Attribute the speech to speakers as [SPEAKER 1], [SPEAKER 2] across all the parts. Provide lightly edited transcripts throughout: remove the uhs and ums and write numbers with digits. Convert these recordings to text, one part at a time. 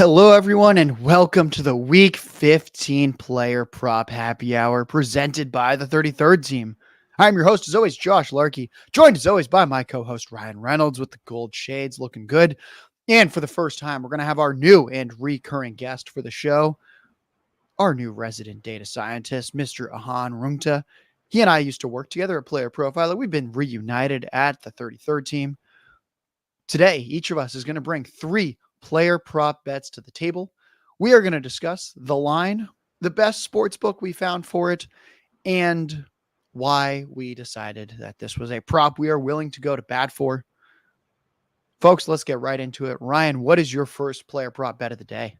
[SPEAKER 1] Hello, everyone, and welcome to the Week 15 Player Prop Happy Hour presented by the 33rd Team. I'm your host, as always, Josh Larky, joined as always by my co-host, Ryan Reynolds, with the gold shades looking good. And for the first time, we're going to have our new and recurring guest for the show, our new resident data scientist, Mr. Ahaan Rungta. He and I used to work together at Player Profiler. We've been reunited at the 33rd Team. Today, each of us is going to bring 3 player prop bets to the table. We are going to discuss the line, the best sports book we found for it, and why we decided that this was a prop we are willing to go to bat for. Folks, let's get right into it. Ryan, what is your first player prop bet of the day?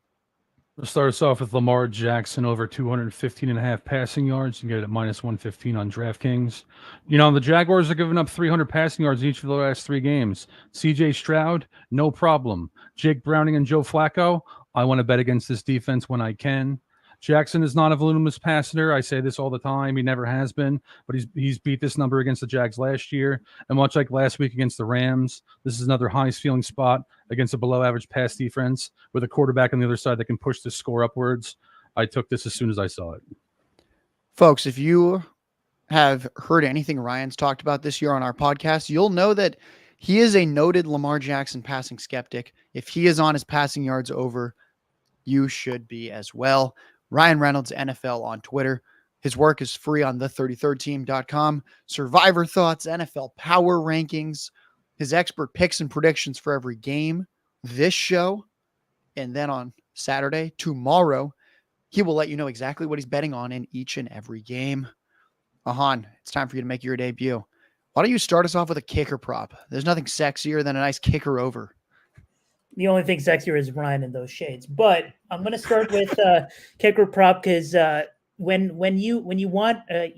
[SPEAKER 2] We'll start us off with Lamar Jackson over 215.5 passing yards. You can get it at minus 115 on DraftKings. You know, the Jaguars are giving up 300 passing yards each of the last 3 games. CJ Stroud, no problem. Jake Browning and Joe Flacco, I want to bet against this defense when I can. Jackson is not a voluminous passer. I say this all the time. He never has been, but he's beat this number against the Jags last year. And much like last week against the Rams, this is another highest feeling spot against a below-average pass defense with a quarterback on the other side that can push the score upwards. I took this as soon as I saw it.
[SPEAKER 1] Folks, if you have heard anything Ryan's talked about this year on our podcast, you'll know that he is a noted Lamar Jackson passing skeptic. If he is on his passing yards over, you should be as well. Ryan Reynolds, NFL on Twitter. His work is free on the33rdteam.com. Survivor thoughts, NFL power rankings, his expert picks and predictions for every game, this show, and then on Saturday, tomorrow, he will let you know exactly what he's betting on in each and every game. Ahaan, it's time for you to make your debut. Why don't you start us off with a kicker prop? There's nothing sexier than a nice kicker over.
[SPEAKER 3] The only thing sexier is Ryan in those shades. But I'm going to start with kicker prop because when you want, I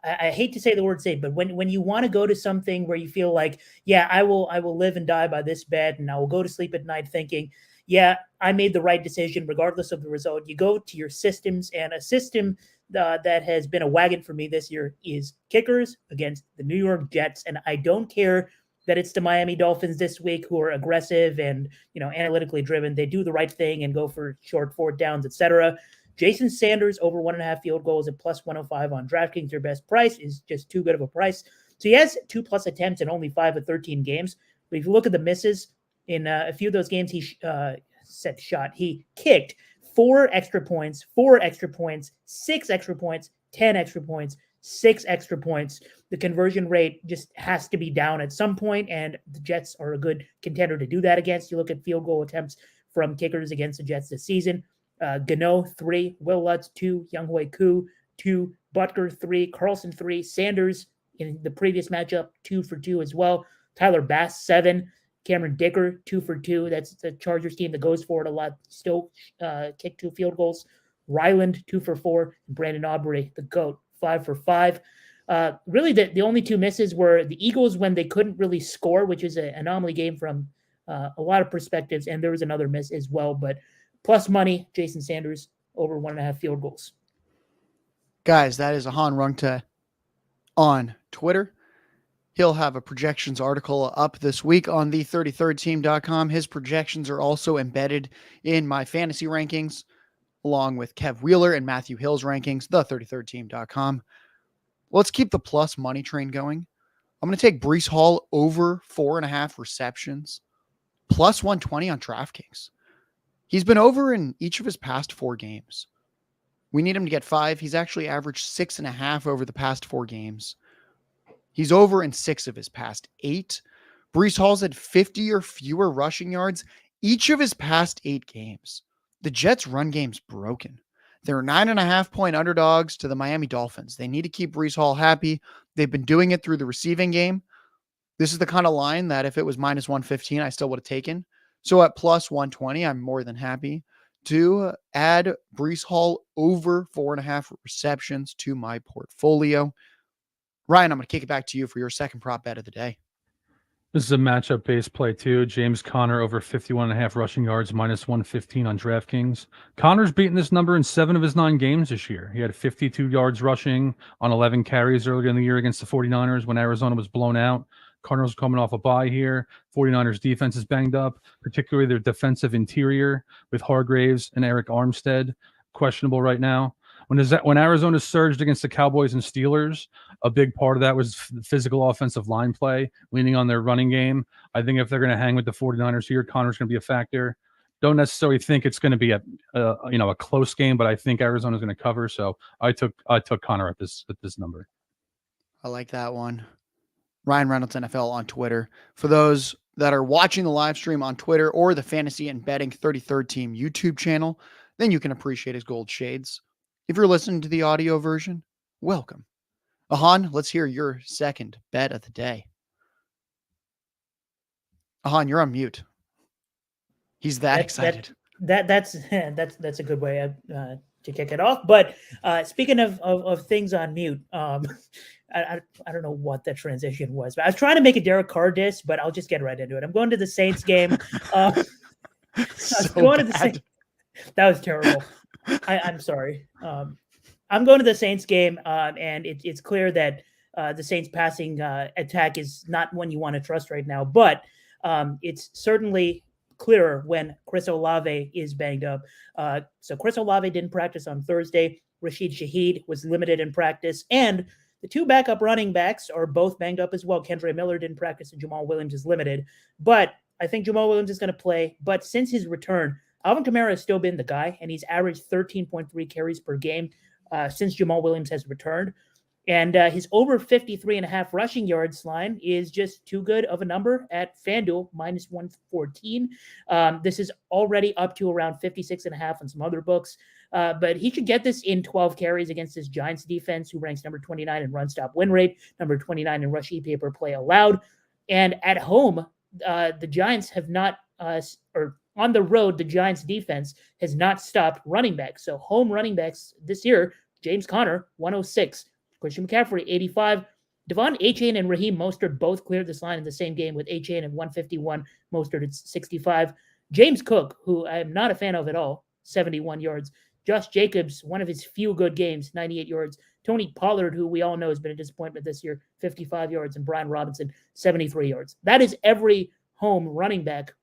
[SPEAKER 3] hate to say the word safe, but when you want to go to something where you feel like, yeah, I will live and die by this bet, and I will go to sleep at night thinking, yeah, I made the right decision regardless of the result. You go to your systems, and a system that has been a wagon for me this year is kickers against the New York Jets, and I don't care that it's the Miami Dolphins this week who are aggressive and, analytically driven. They do the right thing and go for short 4th downs, etc. Jason Sanders over 1.5 field goals at plus 105 on DraftKings. Their best price is just too good of a price. So he has 2+ attempts in only 5 of 13 games. But if you look at the misses in a few of those games, he kicked 4 extra points, 4 extra points, 6 extra points, 10 extra points, 6 extra points. The conversion rate just has to be down at some point, and the Jets are a good contender to do that against. You look at field goal attempts from kickers against the Jets this season. Gano, 3. Will Lutz, 2. Younghoe Koo, 2. Butker, 3. Carlson, 3. Sanders, in the previous matchup, 2 for 2 as well. Tyler Bass, 7. Cameron Dicker, 2 for 2. That's the Chargers team that goes for it a lot. Still kicked 2 field goals. Ryland, 2 for 4. Brandon Aubrey, the GOAT, 5 for 5. Really, the only 2 misses were the Eagles when they couldn't really score, which is an anomaly game from a lot of perspectives, and there was another miss as well. But plus money, Jason Sanders over 1.5 field goals.
[SPEAKER 1] Guys, that is Ahaan Rungta on Twitter. He'll have a projections article up this week on the33rdteam.com. His projections are also embedded in my fantasy rankings, along with Kev Wheeler and Matthew Hill's rankings, the33rdteam.com. Let's keep the plus money train going. I'm going to take Breece Hall over 4.5 receptions, plus 120 on DraftKings. He's been over in each of his past 4 games. We need him to get 5. He's actually averaged 6.5 over the past 4 games. He's over in 6 of his past 8. Breece Hall's had 50 or fewer rushing yards each of his past 8 games. The Jets' run game's broken. They're 9.5-point underdogs to the Miami Dolphins. They need to keep Breece Hall happy. They've been doing it through the receiving game. This is the kind of line that if it was minus 115, I still would have taken. So at plus 120, I'm more than happy to add Breece Hall over 4.5 receptions to my portfolio. Ryan, I'm going to kick it back to you for your second prop bet of the day.
[SPEAKER 2] This is a matchup-based play, too. James Conner over 51.5 rushing yards, minus 115 on DraftKings. Conner's beaten this number in 7 of his 9 games this year. He had 52 yards rushing on 11 carries earlier in the year against the 49ers when Arizona was blown out. Cardinals are coming off a bye here. 49ers defense is banged up, particularly their defensive interior with Hargraves and Eric Armstead, questionable right now. When Arizona surged against the Cowboys and Steelers, a big part of that was physical offensive line play, leaning on their running game. I think if they're going to hang with the 49ers here, Connor's going to be a factor. Don't necessarily think it's going to be a close game, but I think Arizona's going to cover. So I took Connor at this number.
[SPEAKER 1] I like that one. Ryan Reynolds NFL on Twitter. For those that are watching the live stream on Twitter or the Fantasy and Betting 33rd Team YouTube channel, then you can appreciate his gold shades. If you're listening to the audio version, welcome. Ahaan, let's hear your second bet of the day. Ahaan, you're on mute. He's excited.
[SPEAKER 3] That's a good way to kick it off. But speaking of things on mute, I don't know what that transition was, but I was trying to make a Derek Carr diss, but I'll just get right into it. I'm going to the Saints game. That was terrible. I'm sorry. I'm going to the Saints game, and it's clear that the Saints passing attack is not one you want to trust right now, but it's certainly clearer when Chris Olave is banged up. So Chris Olave didn't practice on Thursday. Rashid Shaheed was limited in practice, and the two backup running backs are both banged up as well. Kendre Miller didn't practice, and Jamal Williams is limited. But I think Jamal Williams is going to play. But since his return, Alvin Kamara has still been the guy, and he's averaged 13.3 carries per game since Jamal Williams has returned. And his over 53.5 rushing yards line is just too good of a number at FanDuel, minus 114. This is already up to around 56.5 on some other books. But he should get this in 12 carries against this Giants defense, who ranks number 29 in run stop win rate, number 29 in rush EPA per play allowed. And at home, the Giants have not, or on the road, the Giants defense has not stopped running backs. So home running backs this year, James Conner, 106. Christian McCaffrey, 85. Devon Achane and Raheem Mostert both cleared this line in the same game, with Achane at 151, Mostert at 65. James Cook, who I am not a fan of at all, 71 yards. Josh Jacobs, one of his few good games, 98 yards. Tony Pollard, who we all know has been a disappointment this year, 55 yards. And Brian Robinson, 73 yards. That is every home running back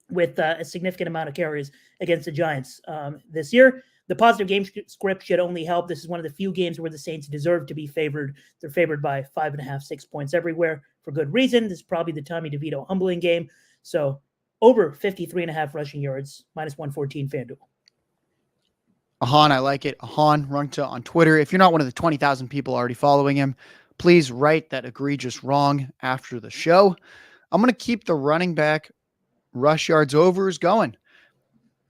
[SPEAKER 3] with a significant amount of carries against the Giants this year. The positive game script should only help. This is one of the few games where the Saints deserve to be favored. They're favored by 5.5, 6 points everywhere for good reason. This is probably the Tommy DeVito humbling game. So over 53.5 rushing yards, minus 114 FanDuel.
[SPEAKER 1] Ahaan, I like it. Ahaan Rungta on Twitter. If you're not one of the 20,000 people already following him, please write that egregious wrong after the show. I'm going to keep the running back rush yards overs going.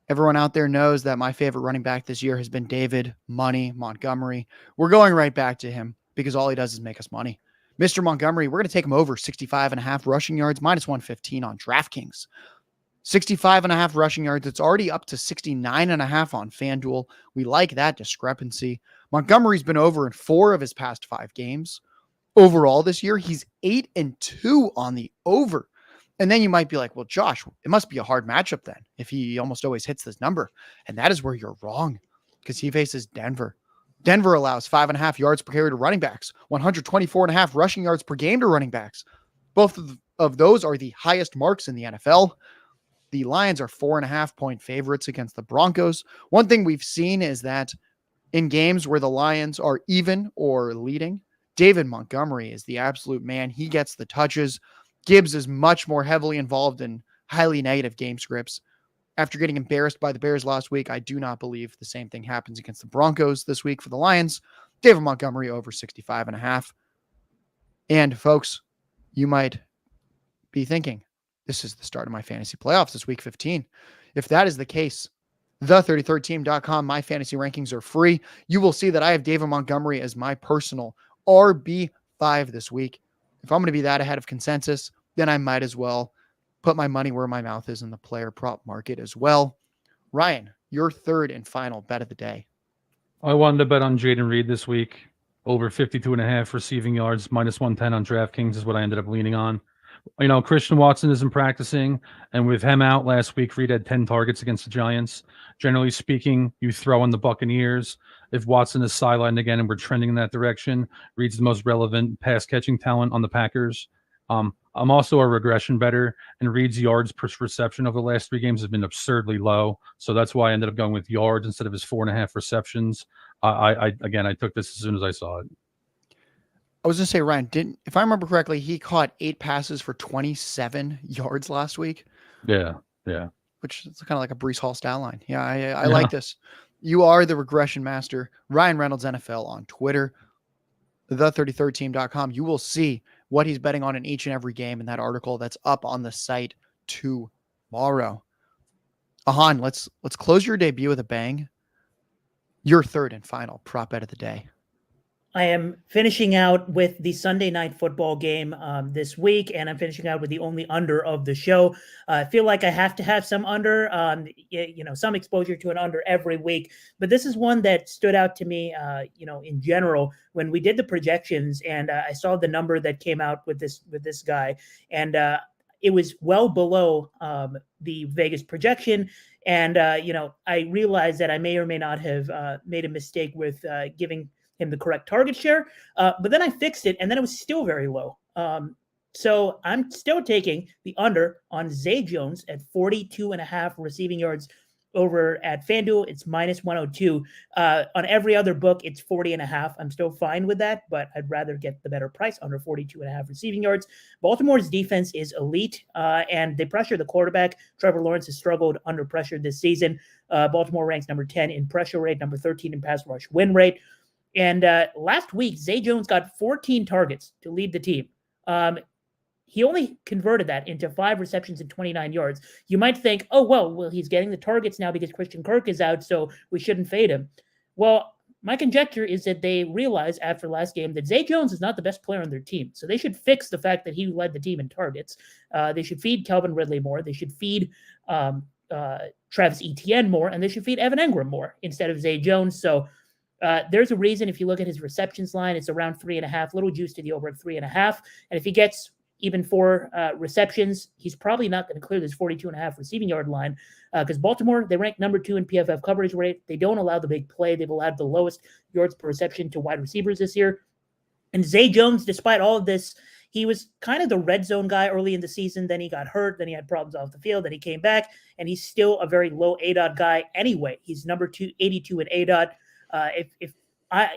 [SPEAKER 1] Everyone out there knows that my favorite running back this year has been David Money Montgomery. We're going right back to him because all he does is make us money. Mr. Montgomery, we're going to take him over 65.5 rushing yards, minus 115 on DraftKings. 65.5 rushing yards. It's already up to 69.5 on FanDuel. We like that discrepancy. Montgomery's been over in 4 of his past 5 games. Overall this year, he's 8-2 on the over. And then you might be like, well, Josh, it must be a hard matchup then if he almost always hits this number. And that is where you're wrong, because he faces Denver. Denver allows 5.5 yards per carry to running backs, 124.5 rushing yards per game to running backs. Both of those are the highest marks in the NFL. The Lions are 4.5-point favorites against the Broncos. One thing we've seen is that in games where the Lions are even or leading, David Montgomery is the absolute man. He gets the touches. Gibbs is much more heavily involved in highly negative game scripts. After getting embarrassed by the Bears last week, I do not believe the same thing happens against the Broncos this week for the Lions. David Montgomery over 65.5. And folks, you might be thinking, this is the start of my fantasy playoffs this week 15. If that is the case, the33rdteam.com, my fantasy rankings are free. You will see that I have David Montgomery as my personal RB5 this week. If I'm going to be that ahead of consensus, then I might as well put my money where my mouth is in the player prop market as well. Ryan, your third and final bet of the day.
[SPEAKER 2] I wanted to bet on Jaden Reed this week. Over 52.5 receiving yards, minus 110 on DraftKings is what I ended up leaning on. You know, Christian Watson isn't practicing, and with him out last week, Reed had 10 targets against the Giants. Generally speaking, you throw in the Buccaneers. If Watson is sidelined again and we're trending in that direction, Reed's the most relevant pass-catching talent on the Packers. I'm also a regression better, and Reed's yards per reception over the last 3 games has been absurdly low. So that's why I ended up going with yards instead of his 4.5 receptions. I took this as soon as I saw it.
[SPEAKER 1] I was going to say, Ryan, if I remember correctly, he caught 8 passes for 27 yards last week.
[SPEAKER 2] Yeah.
[SPEAKER 1] Which is kind of like a Breece Hall stat line. Yeah, I like this. You are the regression master. Ryan Reynolds NFL on Twitter, the33rdteam.com. You will see what he's betting on in each and every game in that article that's up on the site tomorrow. Ahaan, let's close your debut with a bang. Your third and final prop bet of the day.
[SPEAKER 3] I am finishing out with the Sunday night football game this week, and I'm finishing out with the only under of the show. I feel like I have to have some under, some exposure to an under every week. But this is one that stood out to me, in general, when we did the projections, and I saw the number that came out with this guy, and it was well below the Vegas projection. And I realized that I may or may not have made a mistake with giving him the correct target share, but then I fixed it, and then it was still very low. So I'm still taking the under on Zay Jones at 42.5 receiving yards over at FanDuel. It's -102. On every other book, it's 40.5. I'm still fine with that, but I'd rather get the better price under 42.5 receiving yards. Baltimore's defense is elite, and they pressure the quarterback. Trevor Lawrence has struggled under pressure this season. Baltimore ranks number 10 in pressure rate, number 13 in pass rush win rate. And last week, Zay Jones got 14 targets to lead the team. He only converted that into 5 receptions and 29 yards. You might think, well, he's getting the targets now because Christian Kirk is out, so we shouldn't fade him. Well, my conjecture is that they realized after last game that Zay Jones is not the best player on their team. So they should fix the fact that he led the team in targets. They should feed Calvin Ridley more. They should feed Travis Etienne more, and they should feed Evan Engram more instead of Zay Jones. So there's a reason if you look at his receptions line, it's around 3.5, little juice to the over at 3.5. And if he gets even 4 receptions, he's probably not going to clear this 42.5 receiving yard line because Baltimore, they rank number 2 in PFF coverage rate. They don't allow the big play. They've allowed the lowest yards per reception to wide receivers this year. And Zay Jones, despite all of this, he was kind of the red zone guy early in the season. Then he got hurt. Then he had problems off the field. Then he came back, and he's still a very low ADOT guy anyway. He's number 82 in ADOT.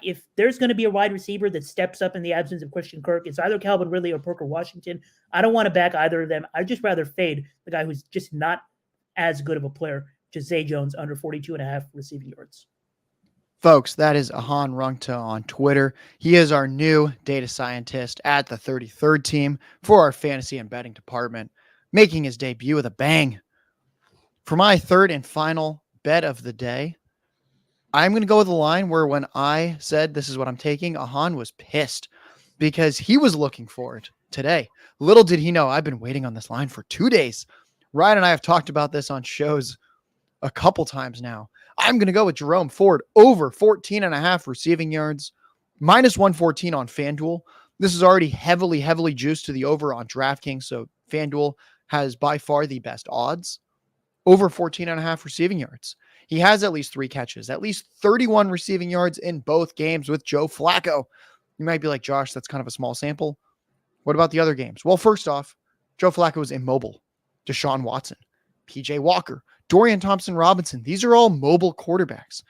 [SPEAKER 3] If there's going to be a wide receiver that steps up in the absence of Christian Kirk, it's either Calvin Ridley or Parker Washington. I don't want to back either of them. I'd just rather fade the guy who's just not as good of a player, just Zay Jones under 42.5 receiving yards.
[SPEAKER 1] Folks, that is Ahaan Rungta on Twitter. He is our new data scientist at the 33rd team for our fantasy and betting department, making his debut with a bang. For my third and final bet of the day, I'm going to go with a line where when I said this is what I'm taking, Ahaan was pissed because he was looking for it today. Little did he know I've been waiting on this line for 2 days. Ryan and I have talked about this on shows a couple times now. I'm going to go with Jerome Ford over 14.5 receiving yards, -114 on FanDuel. This is already heavily juiced to the over on DraftKings, so FanDuel has by far the best odds. Over 14.5 receiving yards. He has at least 3 catches, at least 31 receiving yards in both games with Joe Flacco. You might be like, Josh, that's kind of a small sample. What about the other games? Well, first off, Joe Flacco is immobile. Deshaun Watson, PJ Walker, Dorian Thompson-Robinson. These are all mobile quarterbacks.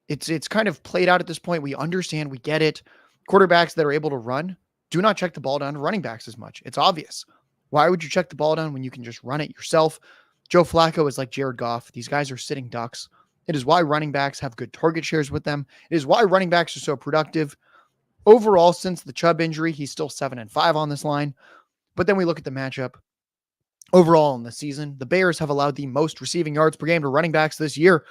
[SPEAKER 1] It's kind of played out at this point. We understand, we get it. Quarterbacks that are able to run do not check the ball down to running backs as much. It's obvious. Why would you check the ball down when you can just run it yourself? Joe Flacco is like Jared Goff. These guys are sitting ducks. It is why running backs have good target shares with them. It is why running backs are so productive. Overall, since the Chubb injury, he's still 7-5 on this line. But then we look at the matchup. Overall in the season, the Bears have allowed the most receiving yards per game to running backs this year.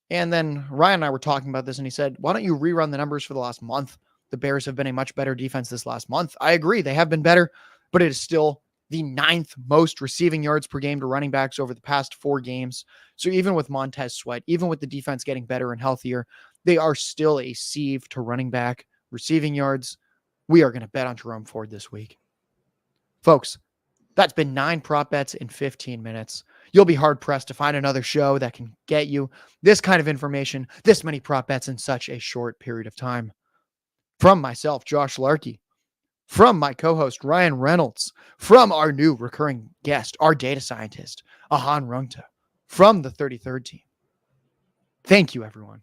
[SPEAKER 1] And then Ryan and I were talking about this, and he said, why don't you rerun the numbers for the last month? The Bears have been a much better defense this last month. I agree. They have been better, but it is still the 9th most receiving yards per game to running backs over the past 4 games. So even with Montez Sweat, even with the defense getting better and healthier, they are still a sieve to running back receiving yards. We are going to bet on Jerome Ford this week. Folks, that's been 9 prop bets in 15 minutes. You'll be hard pressed to find another show that can get you this kind of information, this many prop bets in such a short period of time. From myself, Josh Larky, from my co-host, Ryan Reynolds, from our new recurring guest, our data scientist, Ahaan Rungta, from the 33rd team. Thank you, everyone.